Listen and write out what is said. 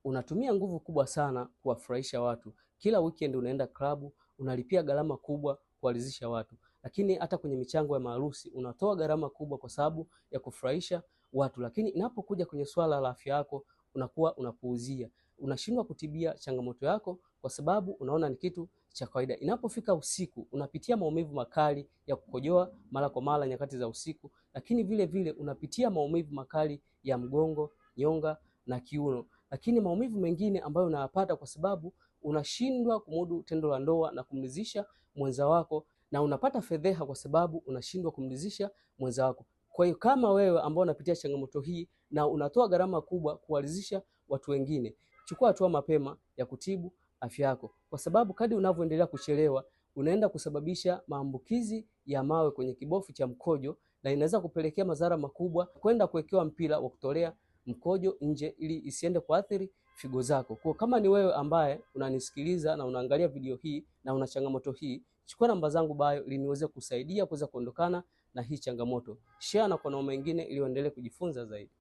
unatumia nguvu kubwa sana kuwafurahisha watu. Kila weekend unaenda klabu, unalipia gharama kubwa kuwalizisha watu. Lakini hata kwenye michango ya maharusi unatoa gharama kubwa kwa sababu ya kufurahisha watu. Lakini inapokuja kwenye swala la afya yako unakuwa unapuuzia. Unashindwa kutibia changamoto yako kwa sababu unaona ni kitu cha kawaida. Inapofika usiku unapitia maumivu makali ya kukojoa mara kwa mara nyakati za usiku, lakini vile vile unapitia maumivu makali ya mgongo, nyonga na kiuno. Lakini maumivu mengine ambayo unayapata kwa sababu unashindwa kumudu tendo la ndoa na kumridhisha mwenza wako, na unapata fedheha kwa sababu unashindwa kumridhisha mwenza wako. Kwa hiyo kama wewe ambao unapitia changamoto hii na unatoa gharama kubwa kuwaridhisha watu wengine, chukua hatua mapema ya kutibu afya yako, kwa sababu kadri unavyoendelea kuchelewa unaenda kusababisha maambukizi ya mawe kwenye kibofu cha mkojo, na inaweza kupelekea madhara makubwa, kwenda kuwekewa mpira wa kutolea mkojo nje ili isiende kuathiri figo zako. Kwa kama ni wewe ambaye unanisikiliza na unaangalia video hii na una changamoto hii, chukua namba zangu bio ili niweze kusaidia kuweza kuondokana na hii changamoto. Share na kwa wengine ili waendelee kujifunza zaidi.